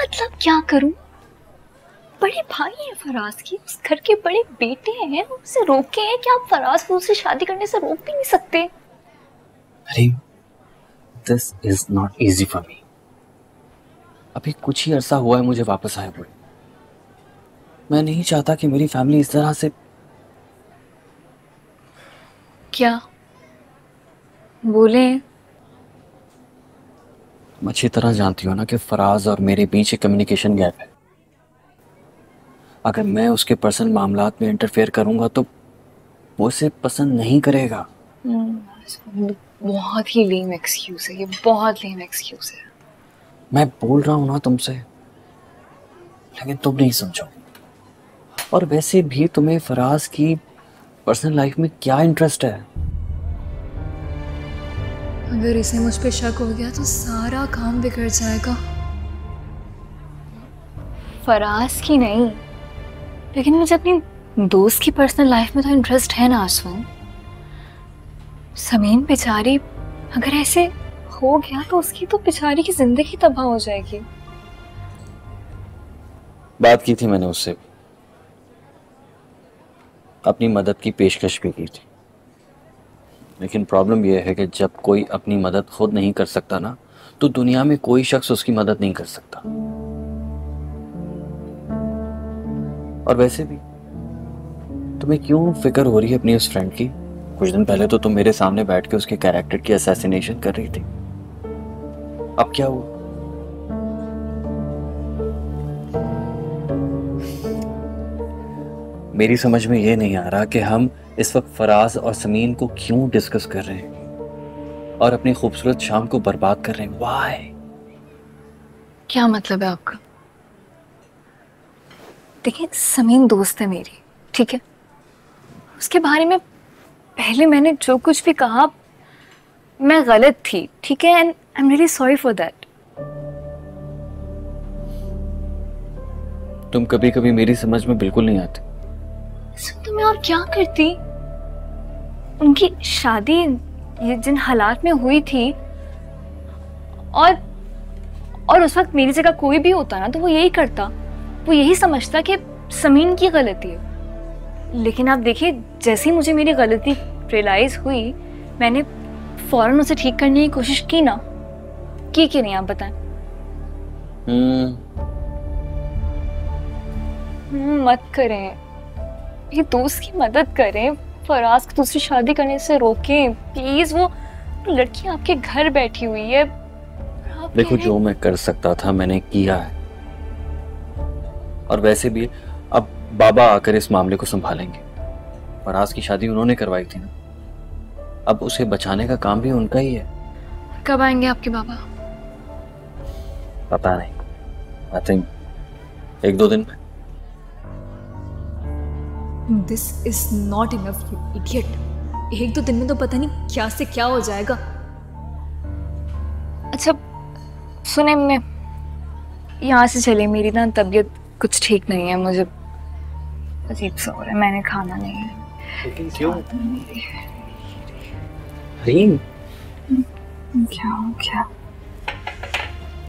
मतलब क्या करूं? बड़े भाई हैं फराज के, उस घर के बड़े बेटे हैं, उसे रोके हैं कि आप फराज को उससे शादी करने से रोक भी नहीं सकते। अरे this is not easy for me. अभी कुछ ही अरसा हुआ है मुझे वापस आए हुए। मैं नहीं चाहता कि मेरी फैमिली इस तरह से। क्या बोले? तुम अच्छी तरह जानती हो ना कि फराज और मेरे बीच एक कम्युनिकेशन गैप है। अगर मैं उसके पर्सनल मामलात में इंटरफेयर करूंगा तो वो उसे पसंद नहीं करेगा। बहुत ही लेम एक्सक्यूज है ये, बहुत लेम एक्सक्यूज है। मैं बोल रहा हूं ना तुमसे, लेकिन तुम नहीं समझो। और वैसे भी तुम्हें फराज की पर्सनल लाइफ में क्या इंटरेस्ट है? अगर इसे मुझ पे शक हो गया तो सारा काम बिगड़ जाएगा। फराज की नहीं, लेकिन मुझे अपनी दोस्त की पर्सनल लाइफ में तो इंटरेस्ट है ना आसमान। समीन बेचारी, अगर ऐसे हो गया तो उसकी तो बेचारी की जिंदगी तबाह हो जाएगी। बात की थी मैंने उससे, अपनी मदद की पेशकश भी की थी। लेकिन प्रॉब्लम यह है कि जब कोई अपनी मदद खुद नहीं कर सकता ना, तो दुनिया में कोई शख्स उसकी मदद नहीं कर सकता। और वैसे भी तुम्हें क्यों फिक्र हो रही है अपनी उस फ्रेंड की? कुछ दिन पहले तो तुम मेरे सामने बैठ के उसके कैरेक्टर की असैसिनेशन कर रही थी। अब क्या हुआ? मेरी समझ में ये नहीं आ रहा कि हम इस वक्त फराज और समीन को क्यों डिस्कस कर रहे हैं और अपनी खूबसूरत शाम को बर्बाद कर रहे हैं। व्हाई? क्या मतलब है आपका? देखिए, समीन दोस्त है मेरी, ठीक है? उसके बारे में पहले मैंने जो कुछ भी कहा मैं गलत थी, ठीक है? And I am really sorry for that. तुम कभी कभी मेरी समझ में बिल्कुल नहीं आती। तो मैं और क्या करती? उनकी शादी ये जिन हालात में हुई थी, और उस वक्त मेरी जगह कोई भी होता ना तो वो यही करता, वो यही समझता कि समीन की गलती है। लेकिन आप देखिए, जैसे ही मुझे मेरी गलती रियलाइज हुई, मैंने फौरन उसे ठीक करने की कोशिश की ना, की कि नहीं आप बताएं? मत करें, ये दोस्त की मदद करें, फराज को दूसरी शादी करने से रोकें प्लीज। वो लड़की आपके घर बैठी हुई है। देखो, जो मैं कर सकता था मैंने किया है। और वैसे भी अब बाबा आकर इस मामले को संभालेंगे। फराज की शादी उन्होंने करवाई थी ना, अब उसे बचाने का काम भी उनका ही है। कब आएंगे आपके बाबा? पता नहीं, आई थिंक 1-2 दिन में। This is not enough you idiot. 1-2 दिन में तो पता नहीं क्या से क्या हो जाएगा। अच्छा सुने, मैं यहाँ से चले, मेरी ना तबीयत कुछ ठीक नहीं है, मुझे अजीब सा हो रहा है, मैंने खाना नहीं है। लेकिन क्यों? हरीम, क्या हो गया?